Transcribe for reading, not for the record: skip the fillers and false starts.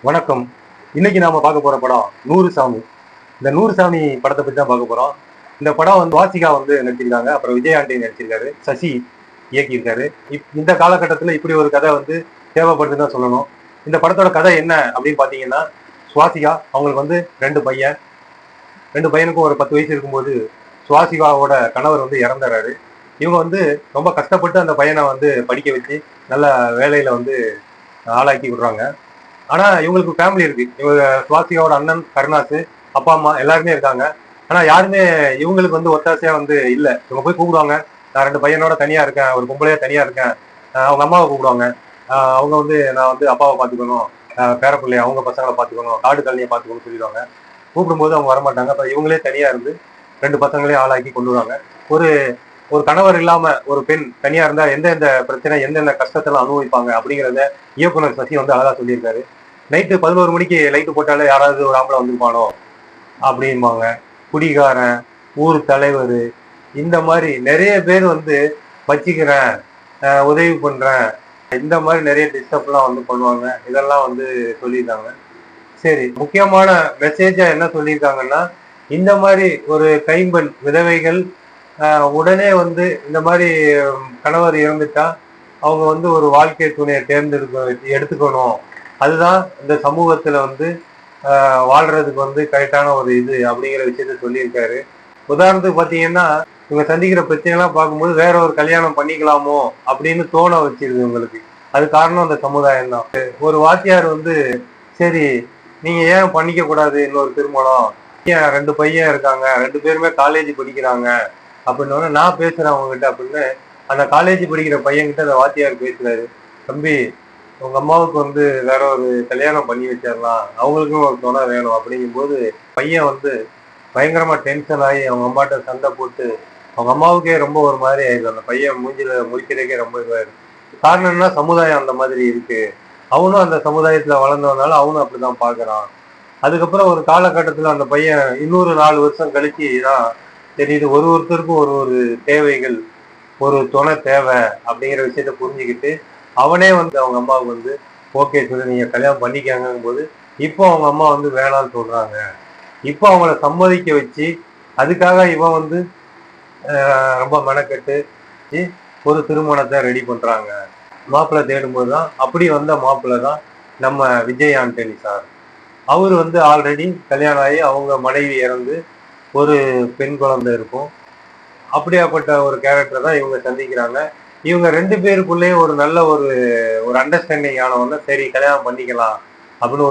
வணக்கம். இன்னைக்கு நாம பார்க்க போற படம் நூறு சாமி. இந்த நூறு சாமி படத்தை பத்தி தான் பார்க்க போறோம். இந்த படம் வந்து வாசிகா வந்து நடிச்சிருக்காங்க. அப்புறம் விஜய் ஆண்டனி நடிச்சிருக்காரு. சசி இயக்கியிருக்காரு. இந்த காலகட்டத்துல இப்படி ஒரு கதை வந்து தேவைப்படுதுன்னு தான் சொல்லணும். இந்த படத்தோட கதை என்ன அப்படின்னு பாத்தீங்கன்னா, சுவாசிகா அவங்களுக்கு வந்து ரெண்டு பையனுக்கும் ஒரு 10 வயசு இருக்கும்போது சுவாசிகாவோட கணவர் வந்து இறந்துறாரு. இவங்க வந்து ரொம்ப கஷ்டப்பட்டு அந்த பையனை வந்து படிக்க வச்சு நல்ல வேலையில வந்து ஆளாக்கி விடுறாங்க. ஆனா இவங்களுக்கு ஃபேமிலி இருக்கு. இவங்க சுவாசிகாவோட அண்ணன் கருணாசு, அப்பா அம்மா எல்லாருமே இருக்காங்க. ஆனா யாருமே இவங்களுக்கு வந்து ஒத்தாசையா வந்து இல்ல. இவங்க போய் கூப்பிடுவாங்க. நான் 2 பையனோட தனியா இருக்கேன், ஒரு பொம்பளையா தனியா இருக்கேன். அவங்க அம்மாவை கூப்பிடுவாங்க. அவங்க வந்து நான் வந்து அப்பாவை பார்த்துக்கணும், பேரப்பிள்ளைய அவங்க பசங்களை பார்த்துக்கணும், காடு கழனியை பார்த்துக்கணும்னு சொல்லிடுவாங்க. கூப்பிடும்போது அவங்க வரமாட்டாங்க. அப்ப இவங்களே தனியா இருந்து 2 பசங்களையும் ஆளாக்கி கொண்டு வருவாங்க. ஒரு ஒரு கணவர் இல்லாம ஒரு பெண் தனியா இருந்தா எந்தெந்த பிரச்சனை, எந்தெந்த கஷ்டத்தெல்லாம் அனுபவிப்பாங்க அப்படிங்கிறத இயக்குனர் சசி வந்து அழகா சொல்லியிருக்காரு. நைட்டு 11 மணிக்கு லைட்டு போட்டாலே யாராவது ஒரு ஆம்பளை வந்திருப்பானோ அப்படின்பாங்க. குடிகாரன், ஊர் தலைவர், இந்த மாதிரி நிறைய பேர் வந்து வச்சிக்கிறேன், உதவி பண்றேன், இந்த மாதிரி நிறைய டிஸ்டர்ப்லாம் வந்து பண்ணுவாங்க. இதெல்லாம் வந்து சொல்லியிருக்காங்க. சரி, முக்கியமான மெசேஜா என்ன சொல்லியிருக்காங்கன்னா, இந்த மாதிரி ஒரு கைம்பெண் விதவைகள் உடனே வந்து இந்த மாதிரி கணவர் இறந்துட்டா அவங்க வந்து ஒரு வாழ்க்கை துணையை எடுத்துக்கணும். அதுதான் இந்த சமூகத்துல வந்து வாழ்றதுக்கு வந்து கரெக்டான ஒரு இது அப்படிங்கிற விஷயத்த சொல்லியிருக்காரு. உதாரணத்துக்கு பாத்தீங்கன்னா, இவங்க சந்திக்கிற பிரச்சனைலாம் பார்க்கும்போது வேற ஒரு கல்யாணம் பண்ணிக்கலாமோ அப்படின்னு தோண வச்சிருது உங்களுக்கு. அது காரணம் அந்த சமுதாயம் தான். ஒரு வாத்தியார் வந்து, சரி நீங்க ஏன் பண்ணிக்க கூடாது இன்னொரு திருமணம், ஏன் 2 பையன் இருக்காங்க, 2 பேருமே காலேஜ் படிக்கிறாங்க அப்படின்னு நான் பேசுறேன் அவங்ககிட்ட அப்படின்னு அந்த காலேஜ் படிக்கிற பையன்கிட்ட அந்த வாத்தியார் பேசுறாரு. தம்பி, உங்க அம்மாவுக்கு வந்து வேற ஒரு கல்யாணம் பண்ணி வச்சிடலாம், அவங்களுக்கும் ஒரு துணை வேணும் அப்படிங்கும்போது பையன் வந்து பயங்கரமா டென்ஷன் ஆகி அவங்க அம்மாட்ட சண்டை போட்டு அவங்க அம்மாவுக்கே ரொம்ப ஒரு மாதிரி ஆயிடுது. அந்த பையன் மூஞ்சில முடிக்கிறதுக்கே ரொம்ப இதுவாயிருக்கு. காரணம் என்ன, சமுதாயம் அந்த மாதிரி இருக்கு. அவனும் அந்த சமுதாயத்துல வளர்ந்ததுனால அவனும் அப்படிதான் பாக்குறான். அதுக்கப்புறம் ஒரு காலகட்டத்துல அந்த பையன் இன்னொரு 4 வருஷம் கழிச்சு தான் தெரியுது, ஒருத்தருக்கும் ஒரு ஒரு தேவைகள், ஒரு துணை தேவை அப்படிங்கிற விஷயத்த புரிஞ்சுக்கிட்டு அவனே வந்து அவங்க அம்மாவுக்கு வந்து ஓகே சொல்லி நீங்க கல்யாணம் பண்ணிக்காங்கும் போது இப்போ அவங்க அம்மா வந்து வேணான்னு சொல்றாங்க. இப்போ அவங்கள சம்மதிக்க வச்சு அதுக்காக இவன் வந்து ரொம்ப மெனக்கெட்டு ஒரு திருமணத்தை ரெடி பண்றாங்க. மாப்பிள்ளை தேடும்போது தான் அப்படி வந்த மாப்பிள்ளை தான் நம்ம விஜய் ஆண்டனி சார். அவர் வந்து ஆல்ரெடி கல்யாணம் ஆகி அவங்க மனைவி இறந்து ஒரு பெண் குழந்தை இருக்கும். அப்படியாப்பட்ட ஒரு கேரக்டர் தான் இவங்க சந்திக்கிறாங்க. இவங்க 2 பேருக்குள்ளேயும் ஒரு நல்ல ஒரு அண்டர்ஸ்டாண்டிங் ஆனவொன்னே சரி கல்யாணம் பண்ணிக்கலாம் அப்படின்னு